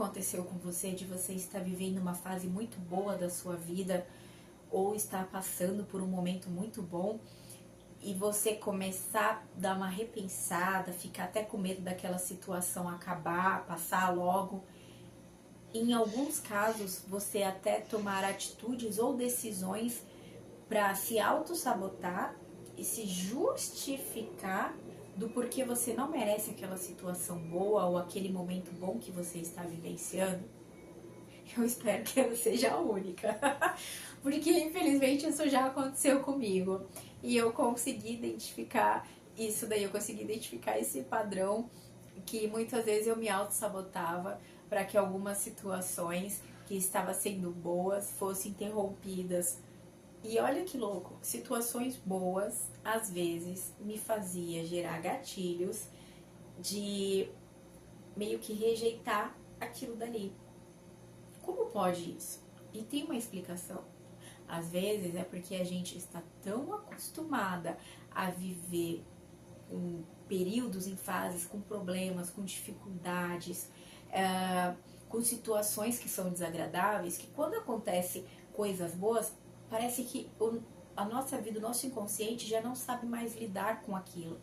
aconteceu com você, de você estar vivendo uma fase muito boa da sua vida, ou estar passando por um momento muito bom, e você começar a dar uma repensada, ficar até com medo daquela situação acabar, passar logo? Em alguns casos, você até tomar atitudes ou decisões para se auto-sabotar e se justificar do porquê você não merece aquela situação boa ou aquele momento bom que você está vivenciando. Eu espero que eu não seja a única, porque infelizmente isso já aconteceu comigo e eu consegui identificar isso daí, eu consegui identificar esse padrão que muitas vezes eu me auto-sabotava para que algumas situações que estavam sendo boas fossem interrompidas. E olha que louco, situações boas às vezes me fazia gerar gatilhos de meio que rejeitar aquilo dali. Como pode isso? E tem uma explicação. Às vezes é porque a gente está tão acostumada a viver em períodos, em fases, com problemas, com dificuldades, com situações que são desagradáveis, que quando acontece coisas boas, parece que a nossa vida, o nosso inconsciente já não sabe mais lidar com aquilo.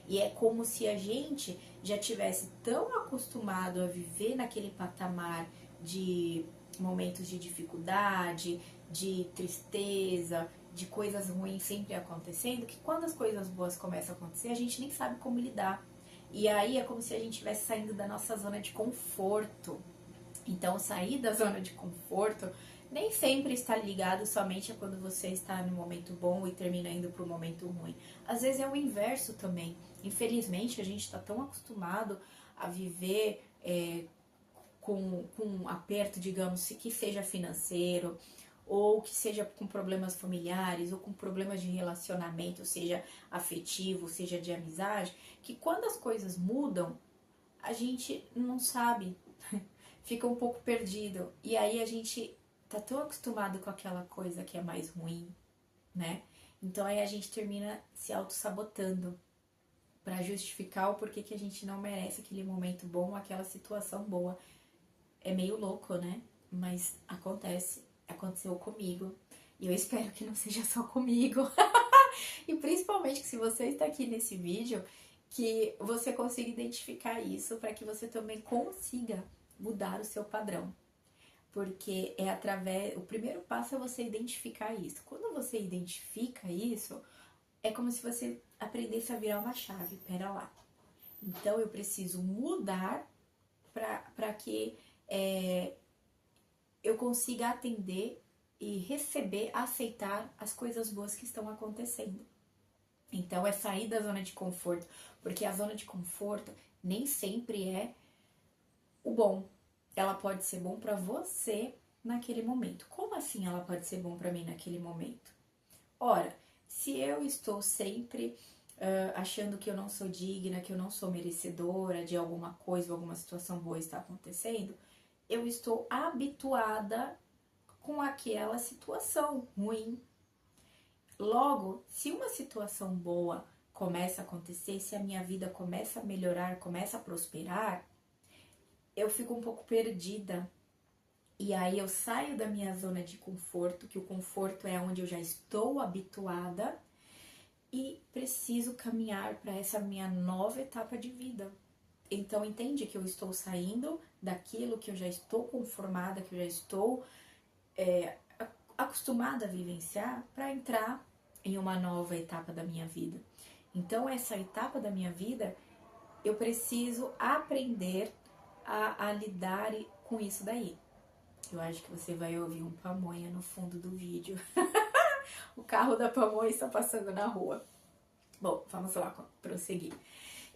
E é como se a gente já tivesse tão acostumado a viver naquele patamar de momentos de dificuldade, de tristeza, de coisas ruins sempre acontecendo, que quando as coisas boas começam a acontecer, a gente nem sabe como lidar. E aí é como se a gente estivesse saindo da nossa zona de conforto. Então, sair da zona de conforto nem sempre está ligado somente a quando você está no momento bom e termina indo para o momento ruim. Às vezes é o inverso também. Infelizmente, a gente está tão acostumado a viver com um aperto, digamos, que seja financeiro, ou que seja com problemas familiares, ou com problemas de relacionamento, seja afetivo, seja de amizade, que quando as coisas mudam, a gente não sabe, fica um pouco perdido. E aí a gente tá tão acostumado com aquela coisa que é mais ruim, né? Então aí a gente termina se auto-sabotando para justificar o porquê que a gente não merece aquele momento bom, aquela situação boa. É meio louco, né? Mas acontece, aconteceu comigo. E eu espero que não seja só comigo. E principalmente que se você está aqui nesse vídeo, que você consiga identificar isso para que você também consiga mudar o seu padrão. Porque é através. O primeiro passo é você identificar isso. Quando você identifica isso, é como se você aprendesse a virar uma chave. Pera lá. Então eu preciso mudar para que eu consiga atender e receber, aceitar as coisas boas que estão acontecendo. Então é sair da zona de conforto, porque a zona de conforto nem sempre é o bom. Ela pode ser bom para você naquele momento. Como assim ela pode ser bom para mim naquele momento? Ora, se eu estou sempre achando que eu não sou digna, que eu não sou merecedora de alguma coisa, alguma situação boa está acontecendo, eu estou habituada com aquela situação ruim. Logo, se uma situação boa começa a acontecer, se a minha vida começa a melhorar, começa a prosperar, eu fico um pouco perdida. E aí eu saio da minha zona de conforto, que o conforto é onde eu já estou habituada, e preciso caminhar para essa minha nova etapa de vida. Então entende que eu estou saindo daquilo que eu já estou conformada, que eu já estou acostumada a vivenciar, para entrar em uma nova etapa da minha vida. Então essa etapa da minha vida, eu preciso aprender a lidar com isso daí. Eu acho que você vai ouvir um pamonha no fundo do vídeo. O carro da pamonha está passando na rua. Bom, vamos lá prosseguir.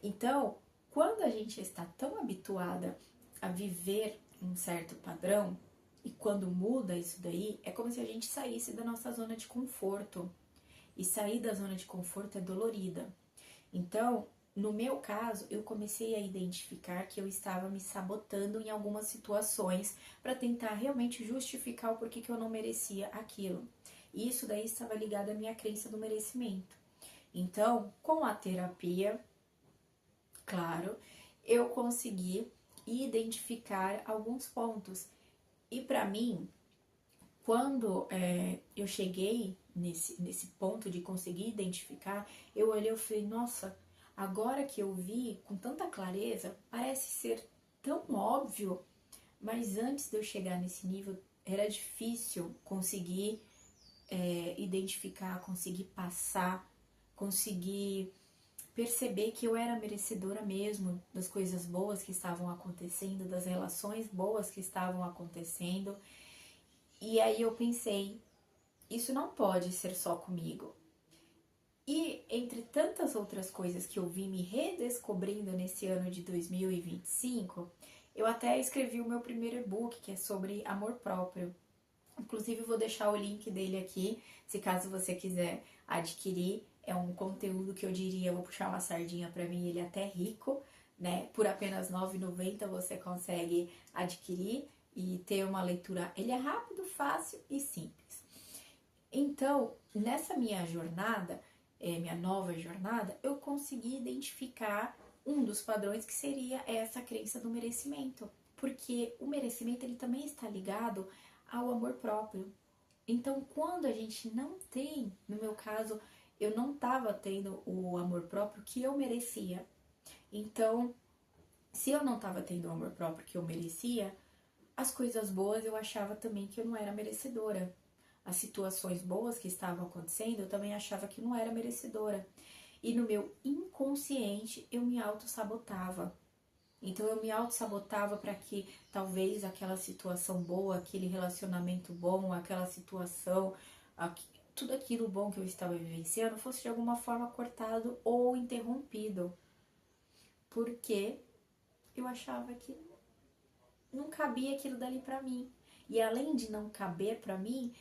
Então, quando a gente está tão habituada a viver um certo padrão, e quando muda isso daí, é como se a gente saísse da nossa zona de conforto. E sair da zona de conforto é dolorida. Então, no meu caso, eu comecei a identificar que eu estava me sabotando em algumas situações para tentar realmente justificar o porquê que eu não merecia aquilo. E isso daí estava ligado à minha crença do merecimento. Então, com a terapia, claro, eu consegui e identificar alguns pontos. E para mim, quando eu cheguei nesse ponto de conseguir identificar, eu olhei e falei, nossa, agora que eu vi com tanta clareza, parece ser tão óbvio, mas antes de eu chegar nesse nível, era difícil conseguir identificar, conseguir passar, conseguir perceber que eu era merecedora mesmo das coisas boas que estavam acontecendo, das relações boas que estavam acontecendo. E aí eu pensei, isso não pode ser só comigo. E entre tantas outras coisas que eu vi me redescobrindo nesse ano de 2025, eu até escrevi o meu primeiro e-book, que é sobre amor próprio. Inclusive, vou deixar o link dele aqui, se caso você quiser adquirir. É um conteúdo que eu diria, eu vou puxar uma sardinha para mim, ele é até rico, né? Por apenas R$ 9,90 você consegue adquirir e ter uma leitura. Ele é rápido, fácil e simples. Então, nessa minha jornada, minha nova jornada, eu consegui identificar um dos padrões que seria essa crença do merecimento. Porque o merecimento ele também está ligado ao amor próprio. Então, quando a gente não tem, no meu caso, eu não estava tendo o amor próprio que eu merecia. Então, se eu não estava tendo o amor próprio que eu merecia, as coisas boas eu achava também que eu não era merecedora. As situações boas que estavam acontecendo, eu também achava que não era merecedora. E no meu inconsciente, eu me auto-sabotava. Então eu me auto-sabotava para que talvez aquela situação boa, aquele relacionamento bom, aquela situação, tudo aquilo bom que eu estava vivenciando fosse de alguma forma cortado ou interrompido. Porque eu achava que não cabia aquilo dali para mim. E além de não caber para mim,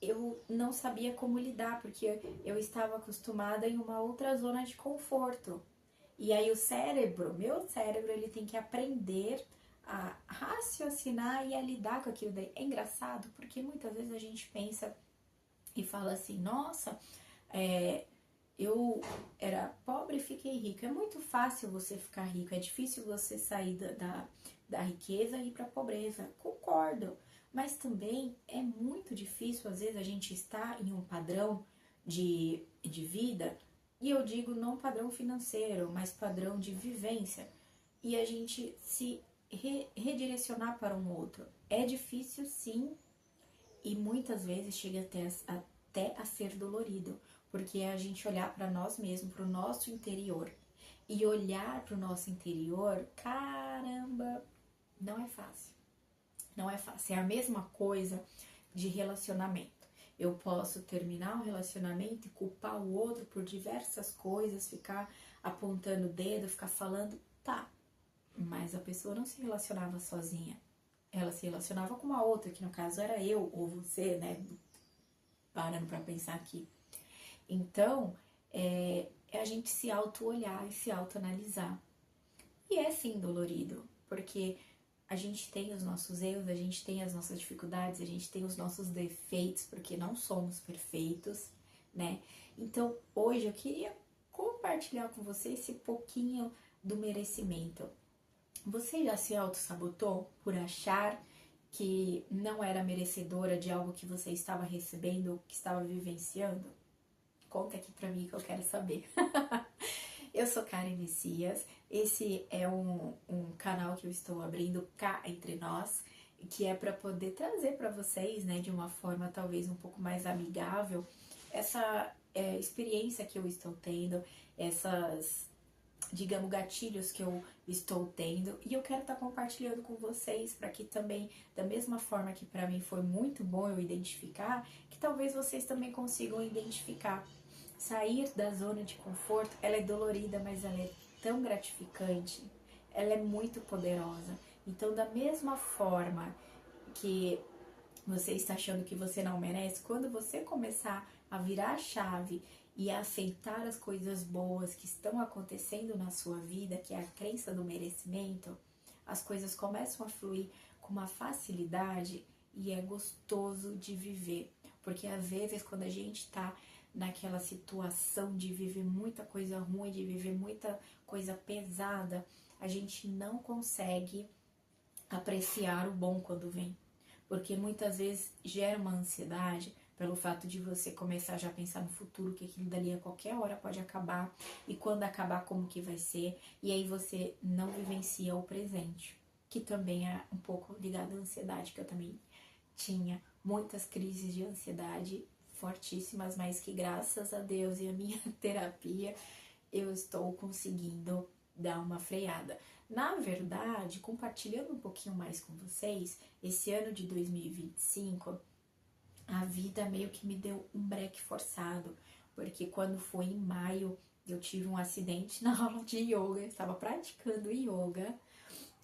eu não sabia como lidar, porque eu estava acostumada em uma outra zona de conforto. E aí o cérebro, meu cérebro, ele tem que aprender a raciocinar e a lidar com aquilo daí. É engraçado, porque muitas vezes a gente pensa e fala assim, nossa, eu era pobre e fiquei rico. É muito fácil você ficar rico, é difícil você sair da riqueza e ir para a pobreza. Concordo, mas também é muito difícil, às vezes, a gente estar em um padrão de vida, e eu digo não padrão financeiro, mas padrão de vivência, e a gente se redirecionar para um outro. É difícil, sim, e muitas vezes chega até a ser dolorido, porque é a gente olhar para nós mesmos, para o nosso interior. E olhar para o nosso interior, caramba, não é fácil. Não é fácil. É a mesma coisa de relacionamento. Eu posso terminar um relacionamento e culpar o outro por diversas coisas, ficar apontando o dedo, ficar falando, tá. Mas a pessoa não se relacionava sozinha. Ela se relacionava com uma outra, que no caso era eu ou você, né? Parando para pensar aqui. Então, é a gente se auto-olhar e se auto-analisar. E é sim dolorido, porque a gente tem os nossos erros, a gente tem as nossas dificuldades, a gente tem os nossos defeitos, porque não somos perfeitos, né? Então, hoje eu queria compartilhar com você esse pouquinho do merecimento. Você já se auto-sabotou por achar que não era merecedora de algo que você estava recebendo, que estava vivenciando? Conta aqui pra mim que eu quero saber. Eu sou Karen Messias, esse é um canal que eu estou abrindo cá entre nós, que é para poder trazer para vocês, né, de uma forma talvez um pouco mais amigável, essa experiência que eu estou tendo, essas, digamos, gatilhos que eu estou tendo, e eu quero estar compartilhando com vocês para que também, da mesma forma que para mim foi muito bom eu identificar, que talvez vocês também consigam identificar. Sair da zona de conforto, ela é dolorida, mas ela é tão gratificante, ela é muito poderosa. Então, da mesma forma que você está achando que você não merece, quando você começar a virar a chave e a aceitar as coisas boas que estão acontecendo na sua vida, que é a crença do merecimento, as coisas começam a fluir com uma facilidade e é gostoso de viver. Porque às vezes quando a gente está naquela situação de viver muita coisa ruim, de viver muita coisa pesada, a gente não consegue apreciar o bom quando vem. Porque muitas vezes gera uma ansiedade pelo fato de você começar já a pensar no futuro, que aquilo dali a qualquer hora pode acabar, e quando acabar, como que vai ser, e aí você não vivencia o presente, que também é um pouco ligado à ansiedade, que eu também tinha muitas crises de ansiedade fortíssimas, mas que graças a Deus e a minha terapia eu estou conseguindo dar uma freada. Na verdade, compartilhando um pouquinho mais com vocês, esse ano de 2025, a vida meio que me deu um breque forçado, porque quando foi em maio, eu tive um acidente na aula de yoga, eu estava praticando yoga,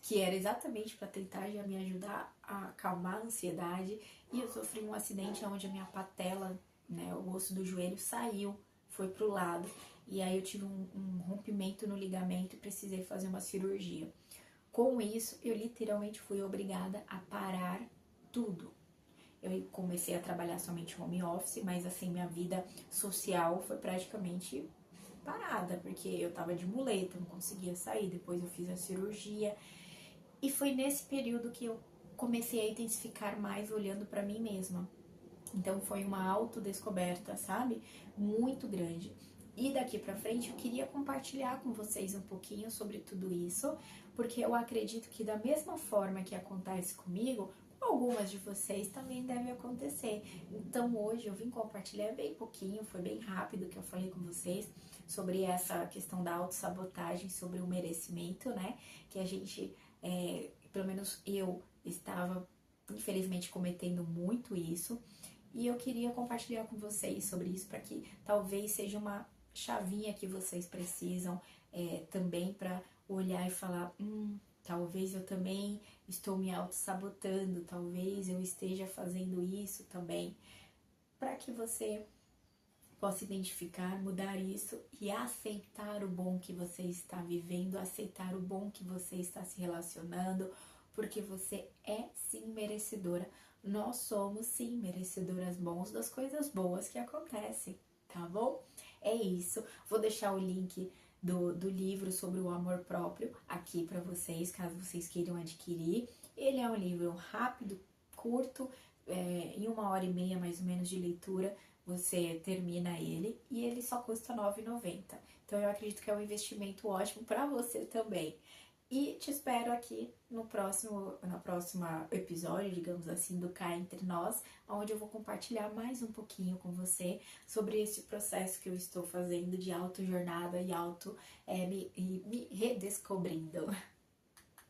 que era exatamente para tentar já me ajudar a acalmar a ansiedade, e eu sofri um acidente onde a minha patela, né, o osso do joelho saiu, foi pro lado, e aí eu tive um rompimento no ligamento e precisei fazer uma cirurgia. Com isso, eu literalmente fui obrigada a parar tudo. Eu comecei a trabalhar somente home office, mas assim, minha vida social foi praticamente parada, porque eu tava de muleta, não conseguia sair, depois eu fiz a cirurgia, e foi nesse período que eu comecei a intensificar mais olhando para mim mesma. Então foi uma autodescoberta, sabe? Muito grande. E daqui para frente eu queria compartilhar com vocês um pouquinho sobre tudo isso, porque eu acredito que da mesma forma que acontece comigo, com algumas de vocês também deve acontecer. Então hoje eu vim compartilhar bem pouquinho, foi bem rápido que eu falei com vocês sobre essa questão da autossabotagem, sobre o merecimento, né? Que a gente, pelo menos eu, estava infelizmente cometendo muito isso. E eu queria compartilhar com vocês sobre isso para que talvez seja uma chavinha que vocês precisam também para olhar e falar, talvez eu também estou me auto-sabotando, talvez eu esteja fazendo isso também, para que você possa identificar, mudar isso e aceitar o bom que você está vivendo, aceitar o bom que você está se relacionando, porque você é sim merecedora. Nós somos sim merecedoras bons das coisas boas que acontecem, tá bom? É isso. Vou deixar o link do livro sobre o amor próprio aqui para vocês, caso vocês queiram adquirir. Ele é um livro rápido, curto, em 1h30 mais ou menos de leitura, você termina ele e ele só custa R$ 9,90. Então eu acredito que é um investimento ótimo para você também. E te espero aqui no próximo episódio, digamos assim, do Cá Entre Nós, onde eu vou compartilhar mais um pouquinho com você sobre esse processo que eu estou fazendo de autojornada e me redescobrindo.